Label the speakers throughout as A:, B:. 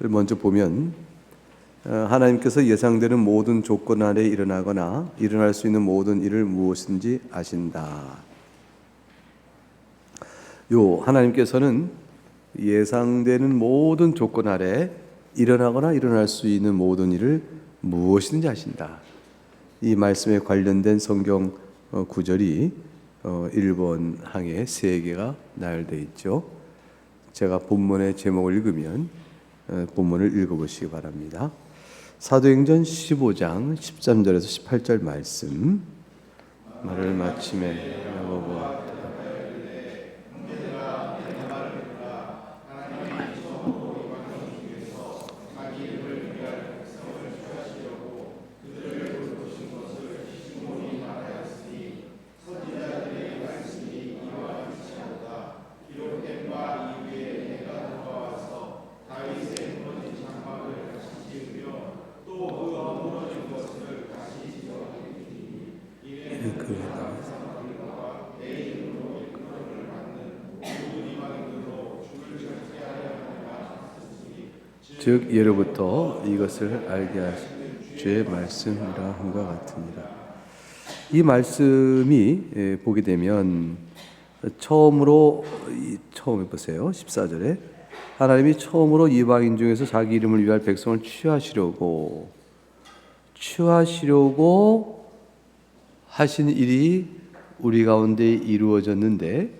A: 먼저 보면 하나님께서 예상되는 모든 조건 아래 일어나거나 일어날 수 있는 모든 일을 무엇인지 아신다. 하나님께서는 예상되는 모든 조건 아래 일어나거나 일어날 수 있는 모든 일을 무엇인지 아신다. 이 말씀에 관련된 성경 구절이 1번 항에 3개가 나열되어 있죠. 제가 본문의 제목을 읽으면 본문을 읽어보시기 바랍니다. 사도행전 15장 13절에서 18절 말씀. 말을 마침에 야고보와 즉 예로부터 이것을 알게 하신 주의 말씀이라 함과 같으니라. 이 말씀이 보게 되면 처음에 보세요. 14절에 하나님이 처음으로 이방인 중에서 자기 이름을 위할 백성을 취하시려고 하신 일이 우리 가운데 이루어졌는데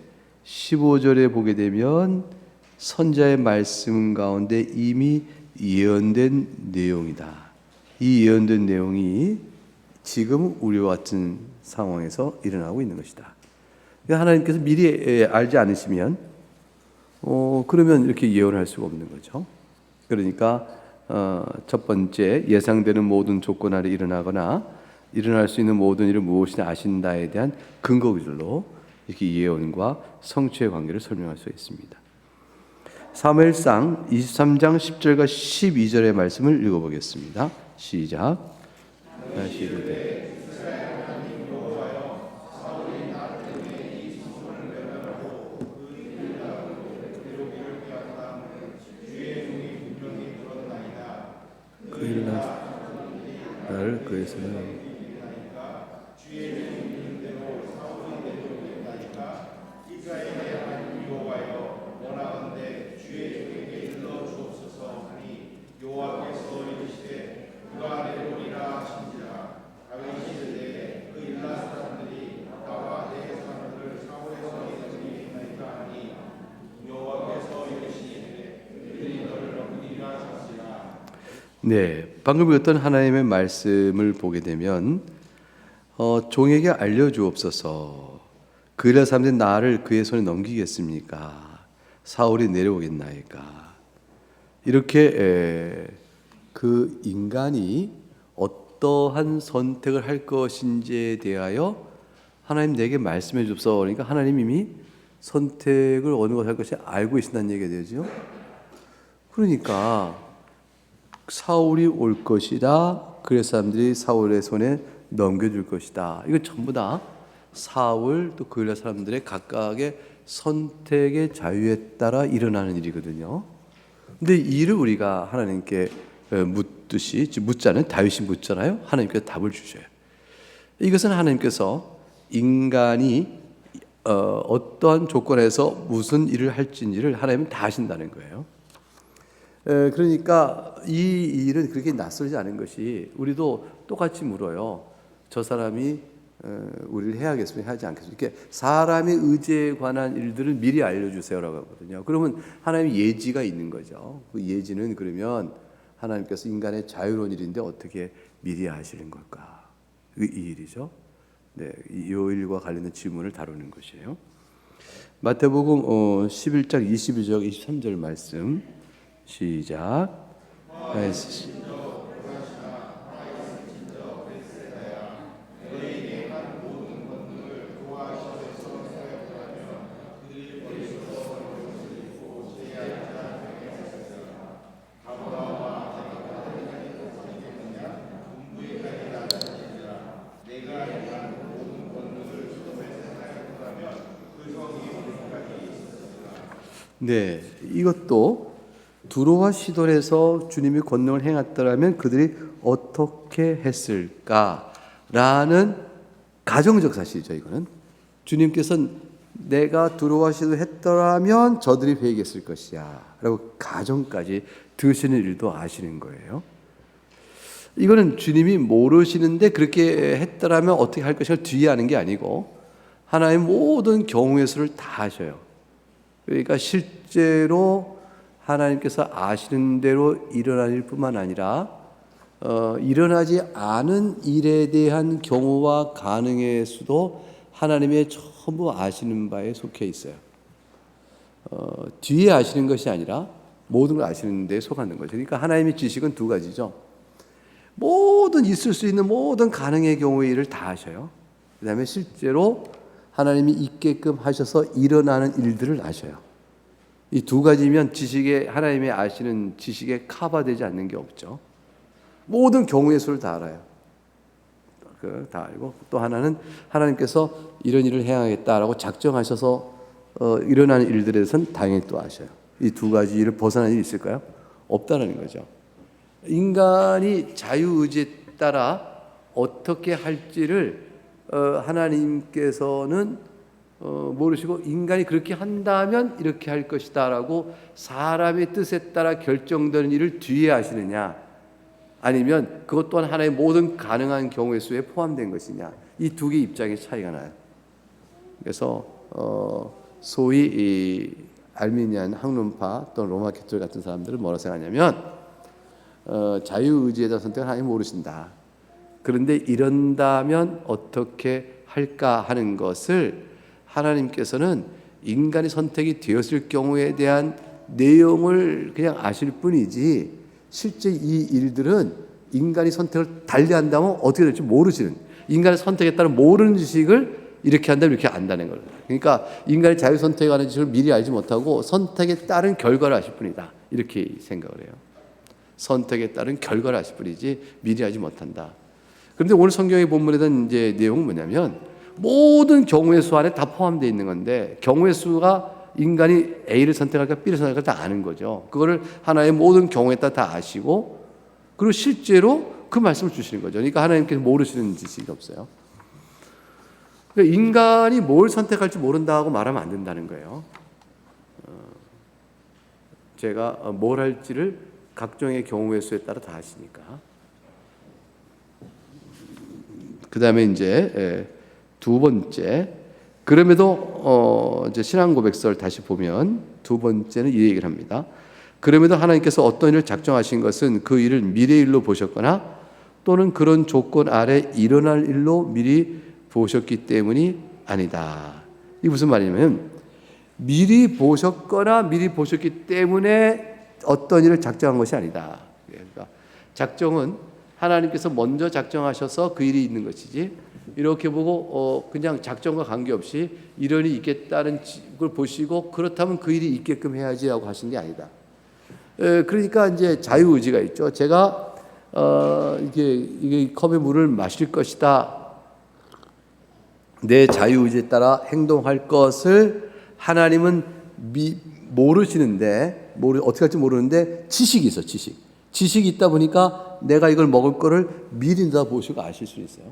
A: 15절에 보게 되면 선자의 말씀 가운데 이미 예언된 내용이다. 이 예언된 내용이 지금 우리와 같은 상황에서 일어나고 있는 것이다. 하나님께서 미리 알지 않으시면 그러면 이렇게 예언할 수가 없는 거죠. 그러니까 첫 번째, 예상되는 모든 조건 아래 일어나거나 일어날 수 있는 모든 일을 무엇이나 아신다에 대한 근거들로 이렇게 예언과 성취의 관계를 설명할 수 있습니다. 사무엘상 23장 10절과 12절의 말씀을 읽어보겠습니다. 시작. 다시 이르되 그 일을 나를 그에서 방금 읽었던 하나님의 말씀을 보게 되면 종에게 알려주옵소서. 그이라 사람들이 나를 그의 손에 넘기겠습니까? 사울이 내려오겠나이까? 이렇게 그 인간이 어떠한 선택을 할 것인지에 대하여 하나님 내게 말씀해 주옵소서. 그러니까 하나님 이미 선택을 어느 것을 할 것이 알고 계신다는 얘기가 되죠. 그러니까 사울이 올 것이다. 그래서 사람들이 사울의 손에 넘겨줄 것이다. 이거 전부 다 사울 또 그일라 사람들의 각각의 선택의 자유에 따라 일어나는 일이거든요. 근데 이 일을 우리가 하나님께 묻자는 다윗이 묻잖아요. 하나님께서 답을 주셔요. 이것은 하나님께서 인간이 어떠한 조건에서 무슨 일을 할지를 하나님은 다 아신다는 거예요. 그러니까 이 일은 그렇게 낯설지 않은 것이 우리도 똑같이 물어요. 저 사람이 우리를 해야겠습니까? 하지 않겠습니까? 이렇게 사람의 의지에 관한 일들을 미리 알려주세요라고 하거든요. 그러면 하나님의 예지가 있는 거죠. 그 예지는 그러면 하나님께서 인간의 자유로운 일인데 어떻게 미리 아시는 걸까? 이 일이죠. 이 일과 관련된 질문을 다루는 것이에요. 마태복음 11장 22절 23절 말씀 시작. 이것도 두로와 시돈에서 주님이 권능을 행했더라면 그들이 어떻게 했을까라는 가정적 사실이죠. 이거는 주님께서는 내가 두로와 시돈 했더라면 저들이 회개했을 것이야 라고 가정까지 드시는 일도 아시는 거예요. 이거는 주님이 모르시는데 그렇게 했더라면 어떻게 할 것인가 뒤에 하는 게 아니고 하나의 모든 경우의 수를 다 하셔요. 그러니까 실제로 하나님께서 아시는 대로 일어날 일뿐만 아니라 일어나지 않은 일에 대한 경우와 가능의 수도 하나님의 전부 아시는 바에 속해 있어요. 뒤에 아시는 것이 아니라 모든 걸 아시는 데 속하는 거죠. 그러니까 하나님의 지식은 두 가지죠. 모든 있을 수 있는 모든 가능의 경우의 일을 다 하셔요. 그 다음에 실제로 하나님이 있게끔 하셔서 일어나는 일들을 아셔요. 이 두 가지면 지식에 하나님의 아시는 지식에 커버되지 않는 게 없죠. 모든 경우의 수를 다 알아요. 다 알고 또 하나는 하나님께서 이런 일을 행하겠다라고 작정하셔서 일어나는 일들에 대해서는 당연히 또 아셔요. 이 두 가지 일을 벗어난 일이 있을까요? 없다는 거죠. 인간이 자유의지에 따라 어떻게 할지를 하나님께서는 모르시고 인간이 그렇게 한다면 이렇게 할 것이다 라고 사람의 뜻에 따라 결정되는 일을 뒤에 하시느냐 아니면 그것 또한 하나의 모든 가능한 경우의 수에 포함된 것이냐, 이 두 개의 입장의 차이가 나요. 그래서 소위 이 알미니안 학론파 또는 로마 캐톨릭 같은 사람들은 뭐라고 생각하냐면 자유의지에 대한 선택을 하나님 모르신다. 그런데 이런다면 어떻게 할까 하는 것을 하나님께서는 인간이 선택이 되었을 경우에 대한 내용을 그냥 아실 뿐이지 실제 이 일들은 인간이 선택을 달리한다면 어떻게 될지 모르시는, 인간의 선택에 따른 모르는 지식을 이렇게 한다면 이렇게 안다는 거예요. 그러니까 인간의 자유 선택에 관한 지식을 미리 알지 못하고 선택에 따른 결과를 아실 뿐이다, 이렇게 생각을 해요. 선택에 따른 결과를 아실 뿐이지 미리 알지 못한다. 그런데 오늘 성경의 본문에 대한 이제 내용은 뭐냐면 모든 경우의 수 안에 다 포함되어 있는 건데 경우의 수가 인간이 A를 선택할까 B를 선택할까 다 아는 거죠. 그거를 하나의 모든 경우에 따라 다 아시고 그리고 실제로 그 말씀을 주시는 거죠. 그러니까 하나님께서 모르시는 지식이 없어요. 그러니까 인간이 뭘 선택할지 모른다고 말하면 안 된다는 거예요. 제가 뭘 할지를 각종의 경우의 수에 따라 다 아시니까. 그 다음에 이제 두 번째, 그럼에도 이제 신앙 고백서를 다시 보면 두 번째는 이 얘기를 합니다. 그럼에도 하나님께서 어떤 일을 작정하신 것은 그 일을 미래의 일로 보셨거나 또는 그런 조건 아래 일어날 일로 미리 보셨기 때문이 아니다. 이게 무슨 말이냐면 미리 보셨거나 미리 보셨기 때문에 어떤 일을 작정한 것이 아니다. 그러니까 작정은 하나님께서 먼저 작정하셔서 그 일이 있는 것이지 이렇게 보고 그냥 작정과 관계없이 이런 일이 있겠다는 걸 보시고 그렇다면 그 일이 있게끔 해야지라고 하신 게 아니다. 그러니까 이제 자유의지가 있죠. 제가 이게 컵에 물을 마실 것이다. 내 자유의지에 따라 행동할 것을 하나님은 모르시는데 어떻게 할지 모르는데 지식이 있어. 지식이 있다 보니까 내가 이걸 먹을 거를 미리 다 보시고 아실 수 있어요.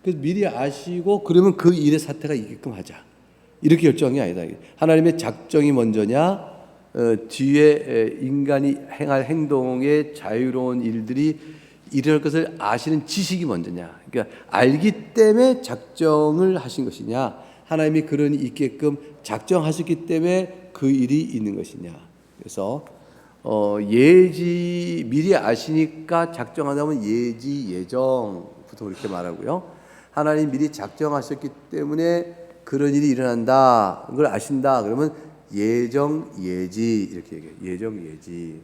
A: 그래서 미리 아시고 그러면 그 일의 사태가 있게끔 하자, 이렇게 결정한 게 아니다. 하나님의 작정이 먼저냐 뒤에 인간이 행할 행동의 자유로운 일들이 일어날 것을 아시는 지식이 먼저냐, 그러니까 알기 때문에 작정을 하신 것이냐, 하나님이 그런 일이 있게끔 작정하셨기 때문에 그 일이 있는 것이냐. 그래서 미리 아시니까 작정하다면 예정부터 그렇게 말하고요. 하나님 미리 작정하셨기 때문에 그런 일이 일어난다, 그걸 아신다. 그러면 예지 이렇게 얘기해요. 예지.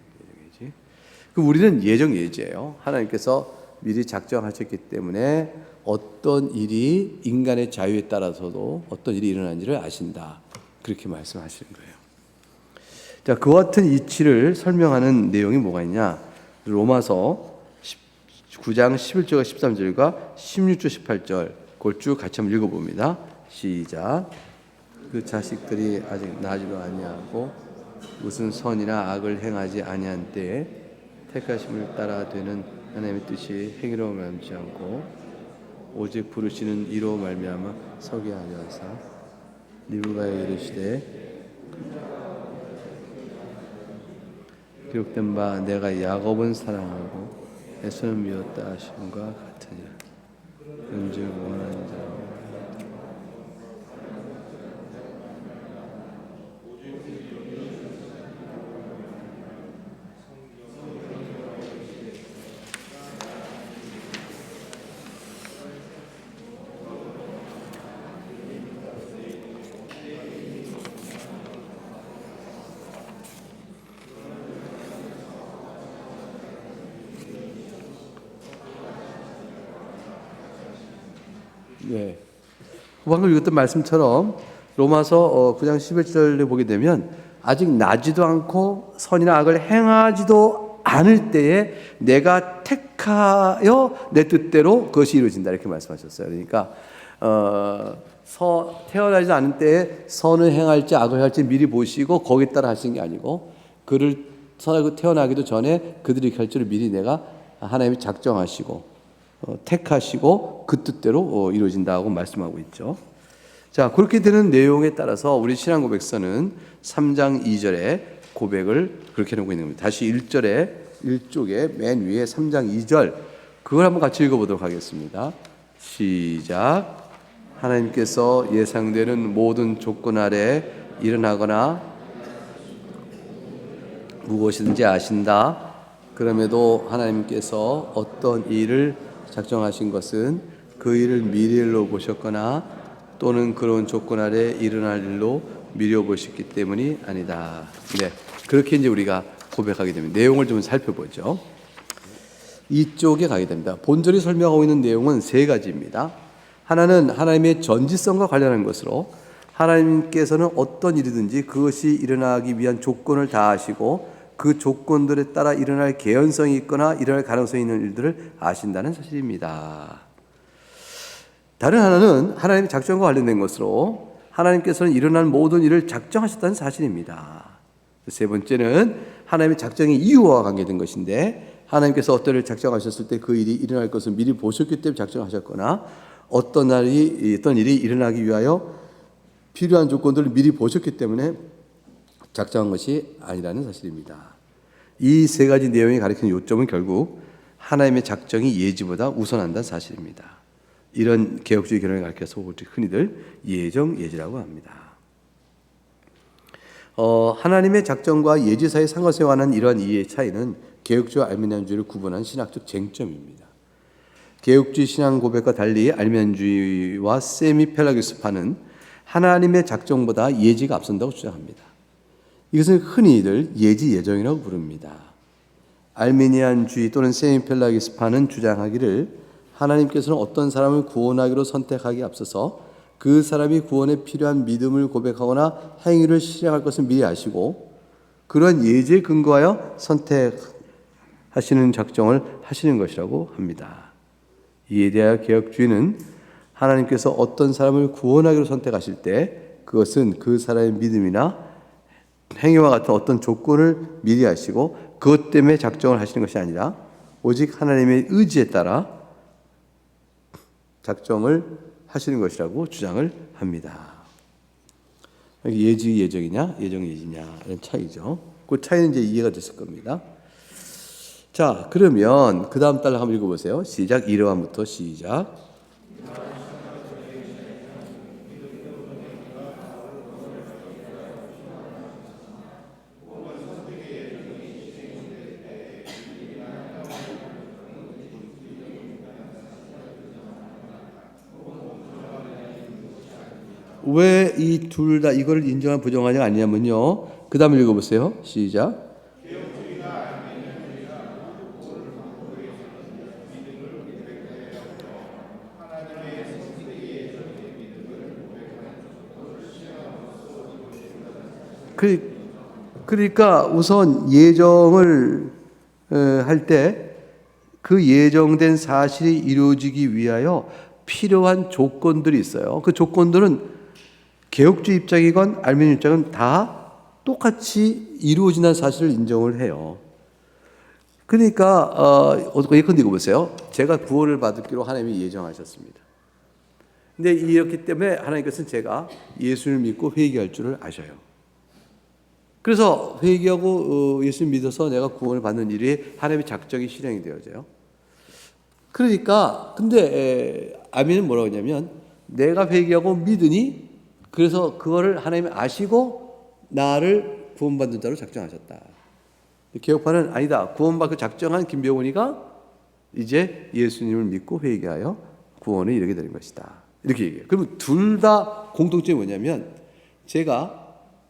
A: 그럼 우리는 예지예요. 하나님께서 미리 작정하셨기 때문에 어떤 일이 인간의 자유에 따라서도 어떤 일이 일어나는지를 아신다, 그렇게 말씀하시는 거예요. 자, 그와 같은 이치를 설명하는 내용이 뭐가 있냐? 로마서 9장 11절과 13절과 16절 18절 그걸 쭉 같이 한번 읽어봅니다. 시작. 그 자식들이 아직 나지도 아니하고 무슨 선이나 악을 행하지 아니한 때에 택하심을 따라 되는 하나님의 뜻이 행위로 말미암지 않고 오직 부르시는 이로 말미암아 서게 하려 하사 리브가에 이르시되 기록된 바 내가 야곱은 사랑하고 에서는 미웠다 하심과 같으니라. 그런즉 원하는 자 네. 방금 읽었던 말씀처럼 로마서 9장 11절을 보게 되면 아직 나지도 않고 선이나 악을 행하지도 않을 때에 내가 택하여 내 뜻대로 그것이 이루어진다 이렇게 말씀하셨어요. 그러니까 태어나지 않은 때에 선을 행할지 악을 할지 미리 보시고 거기에 따라 하시는 게 아니고 그를 태어나기도 전에 그들이 할 줄을 미리 내가 하나님이 작정하시고 택하시고 그 뜻대로 이루어진다고 말씀하고 있죠. 자, 그렇게 되는 내용에 따라서 우리 신앙 고백서는 3장 2절에 고백을 그렇게 해놓고 있는 겁니다. 다시 1쪽에 맨 위에 3장 2절 그걸 한번 같이 읽어보도록 하겠습니다. 시작. 하나님께서 예상되는 모든 조건 아래 일어나거나 무엇이든지 아신다. 그럼에도 하나님께서 어떤 일을 작정하신 것은 그 일을 미래로 보셨거나 또는 그런 조건 아래 일어날 일로 미뤄 보셨기 때문이 아니다. 네, 그렇게 이제 우리가 고백하게 됩니다. 내용을 좀 살펴보죠. 이쪽에 가게 됩니다. 본절이 설명하고 있는 내용은 세 가지입니다. 하나는 하나님의 전지성과 관련한 것으로 하나님께서는 어떤 일이든지 그것이 일어나기 위한 조건을 다하시고 그 조건들에 따라 일어날 개연성이 있거나 일어날 가능성이 있는 일들을 아신다는 사실입니다. 다른 하나는 하나님의 작정과 관련된 것으로 하나님께서는 일어날 모든 일을 작정하셨다는 사실입니다. 세 번째는 하나님의 작정의 이유와 관계된 것인데 하나님께서 어떤 일을 작정하셨을 때 그 일이 일어날 것을 미리 보셨기 때문에 작정하셨거나 어떤 일이 일어나기 위하여 필요한 조건들을 미리 보셨기 때문에 작정한 것이 아니라는 사실입니다. 이 세 가지 내용이 가리키는 요점은 결국 하나님의 작정이 예지보다 우선한다는 사실입니다. 이런 개혁주의 개론을 가리켜서 흔히들 예정예지라고 합니다. 하나님의 작정과 예지 사이의 상관성에 관한 이러한 이해의 차이는 개혁주의와 알미니안주의를 구분한 신학적 쟁점입니다. 개혁주의 신앙 고백과 달리 알미니안주의와 세미펠라기우스파는 하나님의 작정보다 예지가 앞선다고 주장합니다. 이것은 흔히들 예지 예정이라고 부릅니다. 알미니안주의 또는 세미펠라기우스파는 주장하기를 하나님께서는 어떤 사람을 구원하기로 선택하기에 앞서서 그 사람이 구원에 필요한 믿음을 고백하거나 행위를 실행할 것을 미리 아시고 그런 예지에 근거하여 선택하시는 작정을 하시는 것이라고 합니다. 이에 대하여 개혁주의는 하나님께서 어떤 사람을 구원하기로 선택하실 때 그것은 그 사람의 믿음이나 행위와 같은 어떤 조건을 미리 하시고 그것 때문에 작정을 하시는 것이 아니라 오직 하나님의 의지에 따라 작정을 하시는 것이라고 주장을 합니다. 예지 예정이냐 예정 예지냐 이런 차이죠. 그 차이는 이제 이해가 됐을 겁니다. 자, 그러면 그 다음 달 한번 읽어보세요. 시작. 1화부터 시작. 왜 이 둘 다 이거를 인정한 부정하냐 아니냐면요. 그 다음 읽어보세요. 시작. 그러니까 우선 예정을 할 때 그 예정된 사실이 이루어지기 위하여 필요한 조건들이 있어요. 그 조건들은 개혁주의 입장이건 알미니안 입장은 다 똑같이 이루어진다는 사실을 인정을 해요. 그러니까 예컨대 이거 보세요. 제가 구원을 받기로 하나님이 예정하셨습니다. 근데 이렇기 때문에 하나님께서는 제가 예수를 믿고 회개할 줄을 아셔요. 그래서 회개하고 예수를 믿어서 내가 구원을 받는 일이 하나님의 작정이 실행이 되어져요. 그러니까 근데 아멘은 뭐라고 하냐면 내가 회개하고 믿으니 그래서 그거를 하나님이 아시고 나를 구원받는 자로 작정하셨다. 개혁파는 아니다. 구원받고 작정한 김병훈이가 이제 예수님을 믿고 회개하여 구원에 이르게 되는 것이다. 이렇게 얘기해요. 그러면 둘 다 공통점이 뭐냐면 제가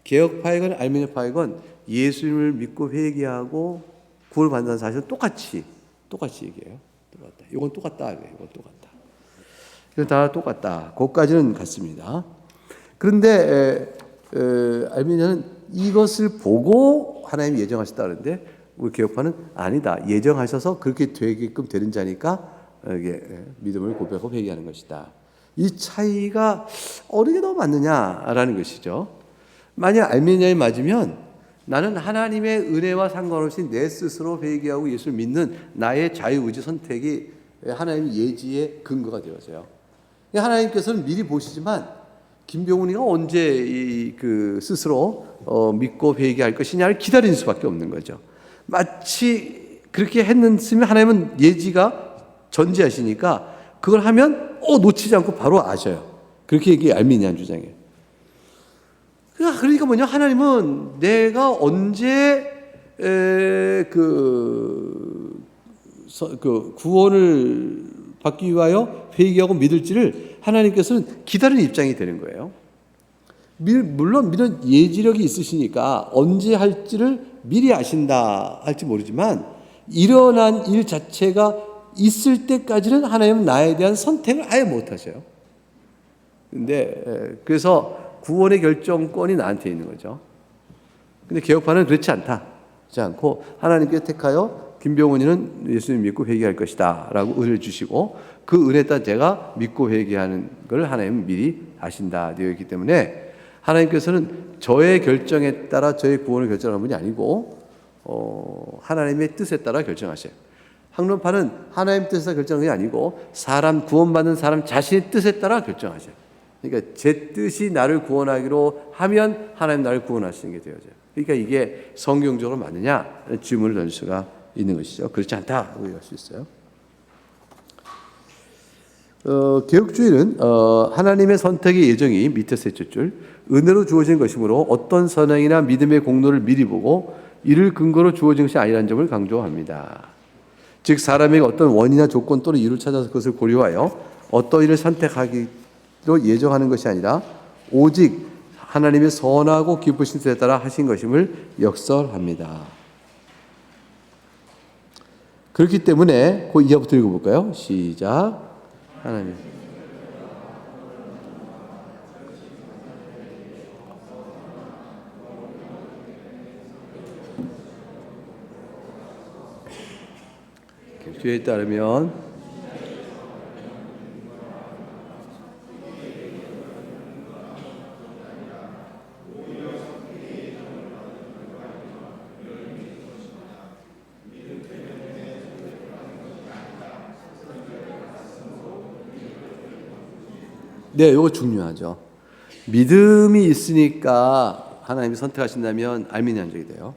A: 개혁파이건 알미니파이건 예수님을 믿고 회개하고 구원을 받는다는 사실은 똑같이 얘기해요. 똑같다. 이건 똑같다. 이건 똑같다. 이건 다 똑같다. 그것까지는 같습니다. 그런데 알미니아는 이것을 보고 하나님이 예정하셨다는데 우리 개혁파는 아니다. 예정하셔서 그렇게 되게끔 되는 자니까 이게 믿음을 고백하고 회개하는 것이다. 이 차이가 어느 게 더 맞느냐라는 것이죠. 만약 알미니아에 맞으면 나는 하나님의 은혜와 상관없이 내 스스로 회개하고 예수를 믿는 나의 자유의지 선택이 하나님의 예지의 근거가 되어서요. 하나님께서는 미리 보시지만 김병훈이가 언제 스스로 믿고 회개할 것이냐를 기다리는 수밖에 없는 거죠. 마치 그렇게 했으면 하나님은 예지가 전제하시니까 그걸 하면 놓치지 않고 바로 아셔요. 그렇게 이게 알미니안 주장이에요. 그러니까 뭐냐, 하나님은 내가 언제 구원을 받기 위하여 회개하고 믿을지를 하나님께서는 기다리는 입장이 되는 거예요. 물론 믿는 예지력이 있으시니까 언제 할지를 미리 아신다 할지 모르지만 일어난 일 자체가 있을 때까지는 하나님은 나에 대한 선택을 아예 못 하셔요. 근데 그래서 구원의 결정권이 나한테 있는 거죠. 근데 개혁파는 그렇지 않고 하나님께서 택하여 김병훈이는 예수님 믿고 회개할 것이다 라고 은혜를 주시고 그 은혜에 따라 제가 믿고 회개하는 걸 하나님은 미리 아신다 되어 있기 때문에 하나님께서는 저의 결정에 따라 저의 구원을 결정하는 분이 아니고 하나님의 뜻에 따라 결정하셔요. 학론파는 하나님 뜻에 결정하는 게 아니고 구원받는 사람 자신의 뜻에 따라 결정하셔요. 그러니까 제 뜻이 나를 구원하기로 하면 하나님 나를 구원하시는 게 되어져요. 그러니까 이게 성경적으로 맞느냐 질문을 던질 수가 있는 것이죠. 그렇지 않다고 얘기할 수 있어요. 개혁주의는 하나님의 선택의 예정이 밑에 셋째 줄 은혜로 주어진 것이므로 어떤 선행이나 믿음의 공로를 미리 보고 이를 근거로 주어진 것이 아니라는 점을 강조합니다. 즉 사람에게 어떤 원인이나 조건 또는 이유를 찾아서 그것을 고려하여 어떤 일을 선택하기로 예정하는 것이 아니라 오직 하나님의 선하고 기쁘신 뜻에 따라 하신 것임을 역설합니다. 그렇기 때문에 그 이하부터 읽어볼까요? 시작. 하나님. 격주에 따르면 네, 이거 중요하죠. 믿음이 있으니까 하나님이 선택하신다면 알미니안적이 돼요.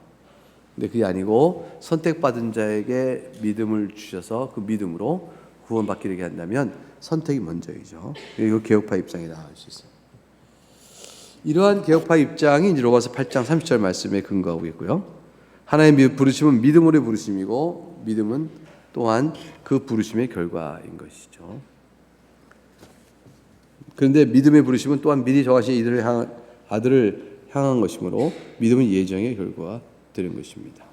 A: 근데 그게 아니고 선택받은 자에게 믿음을 주셔서 그 믿음으로 구원받게 되게 한다면 선택이 먼저이죠. 이거 개혁파 입장이 나올 수 있어요. 이러한 개혁파 입장이 이제 로마서 8장 30절 말씀에 근거하고 있고요. 하나님의 부르심은 믿음으로의 부르심이고 믿음은 또한 그 부르심의 결과인 것이죠. 그런데 믿음의 부르심은 또한 미리 정하신 이들을 아들을 향한 것이므로 믿음은 예정의 결과가 되는 것입니다.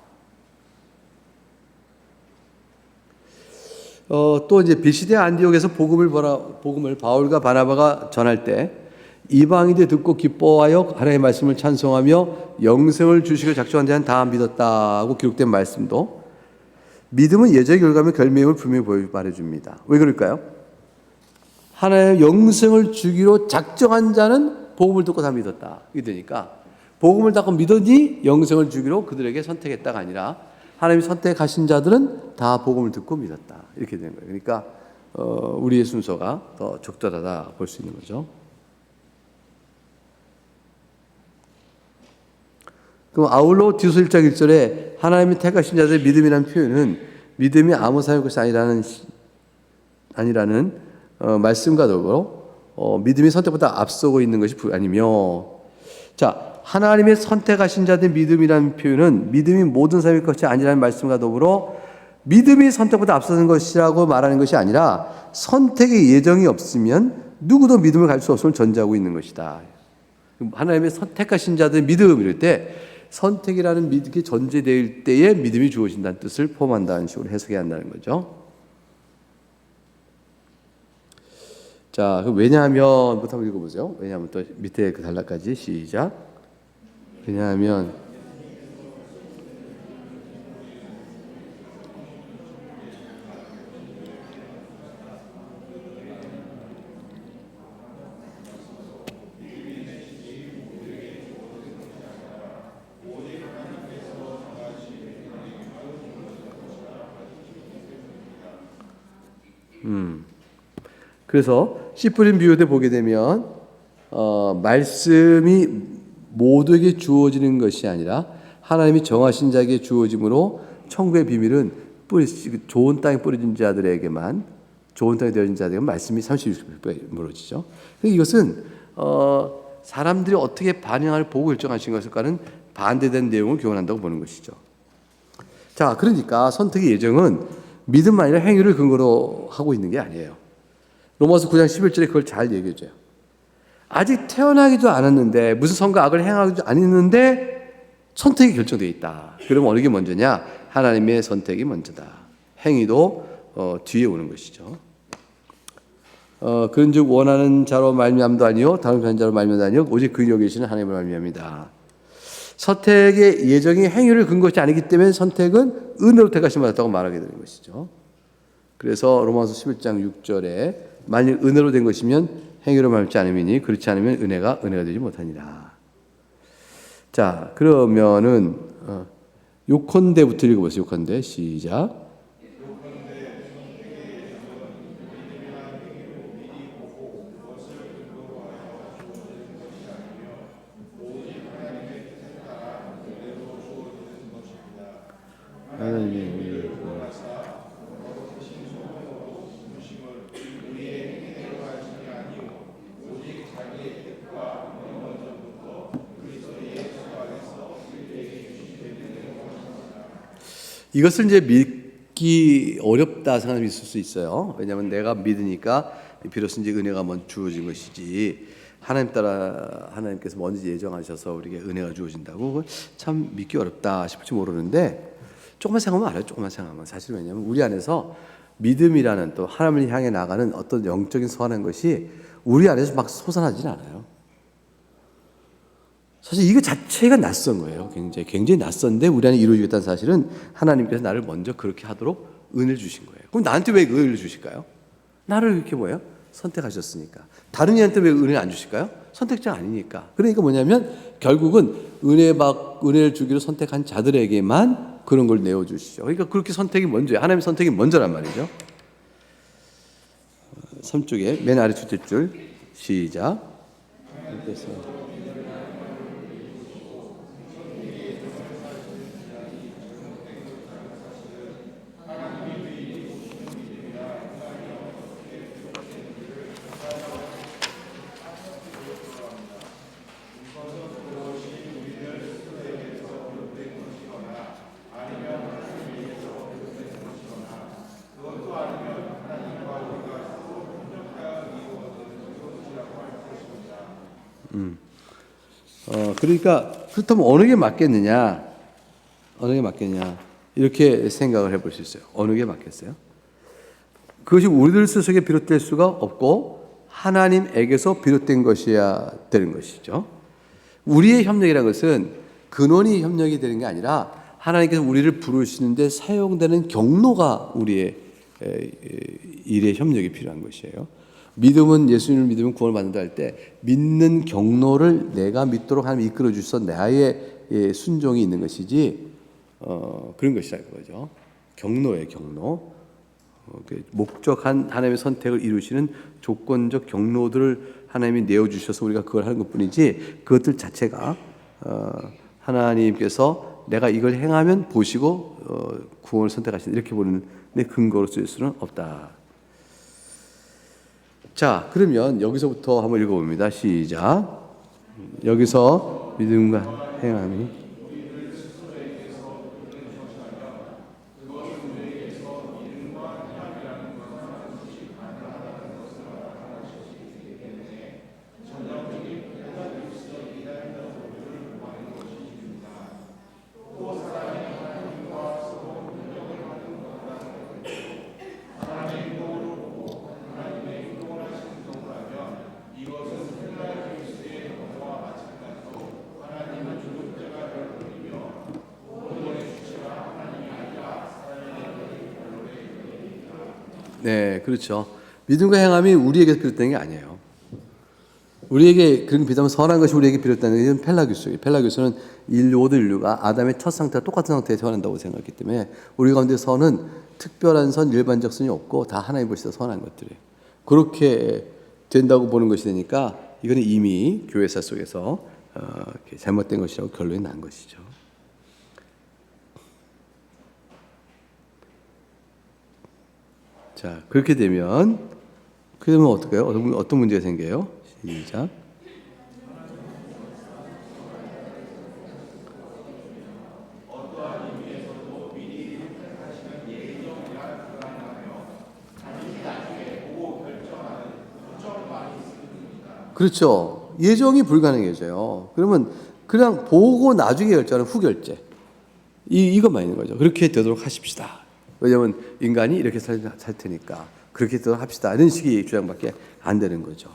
A: 또 이제 비시대 안디옥에서 복음을 바울과 바나바가 전할 때 이방인들 듣고 기뻐하여 하나님의 말씀을 찬송하며 영생을 주시기로 작정한 자는 다 믿었다고 기록된 말씀도 믿음은 예정의 결과며 결명을 분명히 말해줍니다. 왜 그럴까요? 하나님의 영생을 주기로 작정한 자는 복음을 듣고 다 믿었다. 이게 되니까 복음을 듣고 믿으니 영생을 주기로 그들에게 선택했다가 아니라 하나님이 선택하신 자들은 다 복음을 듣고 믿었다. 이렇게 되는 거예요. 그러니까 우리의 순서가 더 적절하다 볼 수 있는 거죠. 그럼 아울러 디도서 1장 1절에 하나님이 택하신 자들의 믿음이라는 표현은 믿음이 아무 사용할 것이 아니라는 말씀과 더불어 믿음이 선택보다 앞서고 있는 것이 아니며, 자, 하나님의 선택하신 자들의 믿음이라는 표현은 믿음이 모든 사용할 것이 아니라는 말씀과 더불어 믿음이 선택보다 앞서는 것이라고 말하는 것이 아니라 선택의 예정이 없으면 누구도 믿음을 갈 수 없음을 전제하고 있는 것이다. 하나님의 선택하신 자들의 믿음 이럴 때 선택이라는 믿음이 전제될 때에 믿음이 주어진다는 뜻을 포함한다는 식으로 해석해야 한다는 거죠. 자, 왜냐하면부터 한번 읽어보세요. 왜냐하면 또 밑에 그 단락까지 시작. 왜냐하면 그래서 씨 뿌린 비유대 보게 되면 말씀이 모두에게 주어지는 것이 아니라 하나님이 정하신 자에게 주어짐으로 천국의 비밀은 좋은 땅에 뿌려진 자들에게만, 좋은 땅에 되어진 자들에게만 말씀이 30배 무너지죠. 이것은 사람들이 어떻게 반응할 보고 결정하신 것과는 반대된 내용을 교훈한다고 보는 것이죠. 자, 그러니까 선택의 예정은 믿음만 아니라 행위를 근거로 하고 있는 게 아니에요. 로마서 9장 11절에 그걸 잘 얘기해줘요. 아직 태어나기도 않았는데, 무슨 선과 악을 행하기도 안 했는데 선택이 결정되어 있다. 그러면 어느 게 먼저냐? 하나님의 선택이 먼저다. 행위도 뒤에 오는 것이죠. 그런즉 원하는 자로 말미암도 아니요 다른 편한 자로 말미암도 아니요 오직 그 여기 계시는 하나님을 말미암이다. 선택의 예정이 행위를 근거하지 않기 때문에 선택은 은혜로 택하심 받았다고 말하게 되는 것이죠. 그래서 로마서 11장 6절에 만일 은혜로 된 것이면 행위로 말지 않음이니 그렇지 않으면 은혜가 되지 못하니라. 자, 그러면은 요컨대부터 읽어보세요. 요컨대 시작. 이것을 이제 믿기 어렵다 생각이 있을 수 있어요. 왜냐하면 내가 믿으니까 비로소 이제 은혜가 먼저 주어진 것이지, 하나님께서 먼저 예정하셔서 우리에게 은혜가 주어진다고 참 믿기 어렵다 싶을지 모르는데, 조금만 생각하면 알아요. 조금만 생각하면. 사실 왜냐하면 우리 안에서 믿음이라는 또 하나님을 향해 나가는 어떤 영적인 소원한 것이 우리 안에서 막 솟아나지는 않아요. 사실 이거 자체가 낯선 거예요. 굉장히 낯선데 우리 안에 이루어지겠다는 사실은 하나님께서 나를 먼저 그렇게 하도록 은혜를 주신 거예요. 그럼 나한테 왜 은혜를 주실까요? 나를 이렇게 선택하셨으니까. 다른 이한테 왜 은혜를 안 주실까요? 선택자가 아니니까. 그러니까 뭐냐면 결국은 은혜를 주기로 선택한 자들에게만 그런 걸 내어주시죠. 그러니까 그렇게 선택이 먼저예요. 하나님의 선택이 먼저란 말이죠. 3쪽에 맨 아래 둘째 줄 시작. 그러니까 그렇다면 어느 게 맞겠느냐 이렇게 생각을 해볼 수 있어요. 어느 게 맞겠어요? 그것이 우리들 스스로에 비롯될 수가 없고 하나님에게서 비롯된 것이어야 되는 것이죠. 우리의 협력이라는 것은 근원이 협력이 되는 게 아니라 하나님께서 우리를 부르시는데 사용되는 경로가 우리의 일의 협력이 필요한 것이에요. 믿음은 예수님을 믿으면 구원을 받는다 할 때 믿는 경로를 내가 믿도록 하나님이 이끌어 주셔서 나의 순종이 있는 것이지 그런 것이라는 거죠. 경로예요, 경로. 목적한 하나님의 선택을 이루시는 조건적 경로들을 하나님이 내어주셔서 우리가 그걸 하는 것뿐이지 그것들 자체가 하나님께서 내가 이걸 행하면 보시고 구원을 선택하신다 이렇게 보는 내 근거로 쓸 수는 없다. 자, 그러면 여기서부터 한번 읽어봅니다. 시작. 여기서 믿음과 행함이 네, 그렇죠. 믿음과 행함이 우리에게 비롯된 게 아니에요. 우리에게 그런 비롯하면 선한 것이 우리에게 비롯되는 것은 펠라기스예요. 펠라기스는 모든 인류가 아담의 첫 상태와 똑같은 상태에 태어난다고 생각했기 때문에 우리 가운데 선은 특별한 선, 일반적 선이 없고 다 하나님 보시다 선한 것들이에요. 그렇게 된다고 보는 것이 되니까 이거는 이미 교회사 속에서 잘못된 것이라고 결론이 난 것이죠. 자, 그렇게 되면 어떨까요? 어떤 문제가 생겨요? 시작. 그렇죠. 예정이 불가능해져요. 그러면 그냥 보고 나중에 결정하는 후결제. 이것만 있는 거죠. 그렇게 되도록 하십시다. 왜냐하면 인간이 이렇게 살 테니까 그렇게 되도록 합시다. 이런 식의 주장밖에 안 되는 거죠.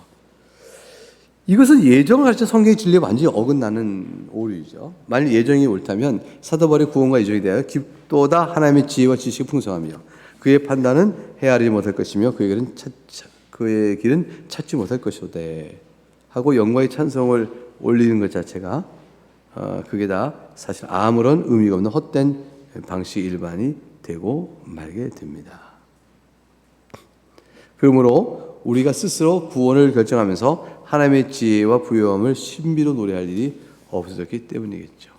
A: 이것은 예정을 가르쳐 성경의 진리에 완전히 어긋나는 오류이죠. 만일 예정이 옳다면 사도 바울의 구원과 예정에 대하여 깊도다 하나님의 지혜와 지식이 풍성하며 그의 판단은 헤아리지 못할 것이며 그의 길은 찾지 못할 것이오되 하고 영광의 찬송을 올리는 것 자체가 그게 다 사실 아무런 의미가 없는 헛된 방식 일반이 되고 말게 됩니다. 그러므로 우리가 스스로 구원을 결정하면서 하나님의 지혜와 부요함을 신비로 노래할 일이 없어졌기 때문이겠죠.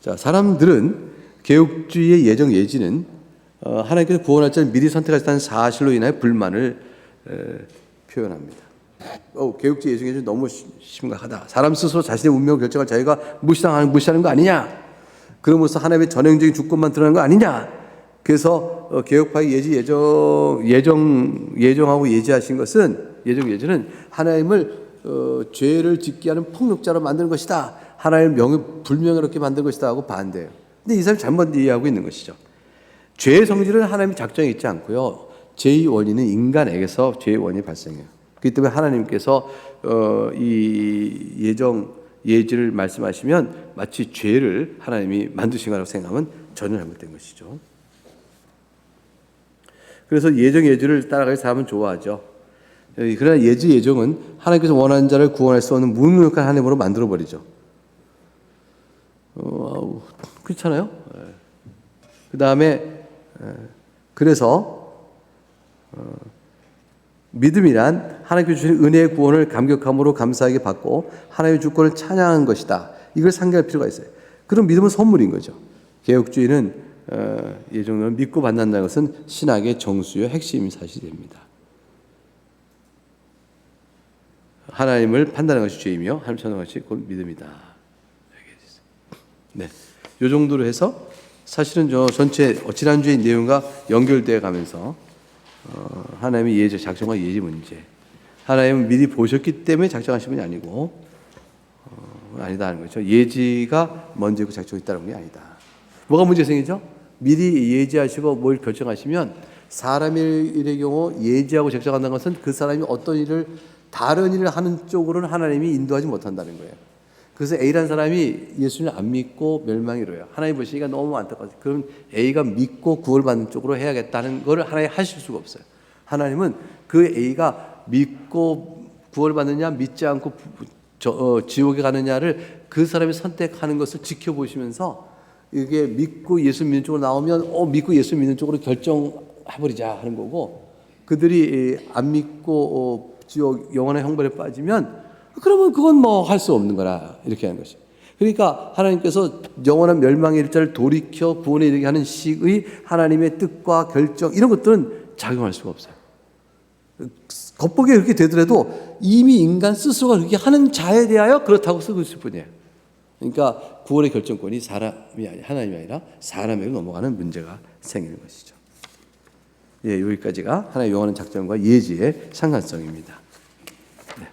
A: 자, 사람들은 개혁주의의 예정 예지는 하나님께서 구원할 자를 미리 선택하셨다는 사실로 인하여 불만을 표현합니다. 개혁주의 예정 예지는 너무 심각하다. 사람 스스로 자신의 운명을 결정할 자유가 무시하는 거 아니냐? 그럼으로써 하나님의 전형적인 주권만 드러나는 거 아니냐? 그래서 개혁파의 예정하고 예지하신 것은 예지는 하나님을 죄를 짓게 하는 폭력자로 만드는 것이다. 하나님의 명예 불명예롭게 만드는 것이다 하고 반대해요. 근데 이 사람이 잘못 이해하고 있는 것이죠. 죄의 성질은 하나님의 작정에 있지 않고요. 죄의 원인은 인간에게서 죄의 원인이 발생해요. 그렇기 때문에 하나님께서 이 예지를 말씀하시면 마치 죄를 하나님이 만드신 거라고 생각하면 전혀 잘못된 것이죠. 그래서 예지를 따라갈 사람은 좋아하죠. 그러나 예정은 하나님께서 원하는 자를 구원할 수 없는 무능력한 하나님으로 만들어버리죠. 그렇잖아요. 그 다음에 그래서 믿음이란 하나님께서 주신 은혜의 구원을 감격함으로 감사하게 받고 하나님의 주권을 찬양한 것이다. 이걸 상기할 필요가 있어요. 그럼 믿음은 선물인 거죠. 개혁주의는 예정을 믿고 받는다는 것은 신학의 정수요 핵심 사실입니다. 하나님을 판단하는 것이 죄이며 하나님 찬양하는 것이 곧 믿음이다. 네, 이 정도로 해서 사실은 저 전체 지난주의 내용과 연결되어 가면서 하나님의 예정 작정과 예지 문제, 하나님은 미리 보셨기 때문에 작정하신 분이 아니고 아니다 하는 거죠. 예지가 먼저고 작정이 있다는 게 아니다. 뭐가 문제 생기죠? 미리 예지하시고 뭘 결정하시면 사람의 일의 경우 예지하고 작정한다는 것은 그 사람이 어떤 일을 다른 일을 하는 쪽으로는 하나님이 인도하지 못한다는 거예요. 그래서 A라는 사람이 예수님을 안 믿고 멸망이 이루어요. 하나님 보시기가 너무 안타까워요. 그럼 A가 믿고 구원받는 쪽으로 해야겠다는 걸 하나님 하실 수가 없어요. 하나님은 그 A가 믿고 구원을 받느냐 믿지 않고 지옥에 가느냐를 그 사람이 선택하는 것을 지켜보시면서 이게 믿고 예수 믿는 쪽으로 나오면 믿고 예수 믿는 쪽으로 결정해버리자 하는 거고, 그들이 안 믿고 지옥 영원한 형벌에 빠지면 그러면 그건 뭐 할 수 없는 거라 이렇게 하는 것이. 그러니까 하나님께서 영원한 멸망의 일자를 돌이켜 구원에 이르게 하는 식의 하나님의 뜻과 결정 이런 것들은 작용할 수가 없어요. 겉보기에 그렇게 되더라도 이미 인간 스스로가 그렇게 하는 자에 대하여 그렇다고 쓰고 있을 뿐이에요. 그러니까 구원의 결정권이 하나님이 아니라 사람에게 넘어가는 문제가 생기는 것이죠. 예, 여기까지가 하나님의 영원한 작정과 예지의 상관성입니다. 네.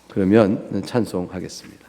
A: 그러면 찬송하겠습니다.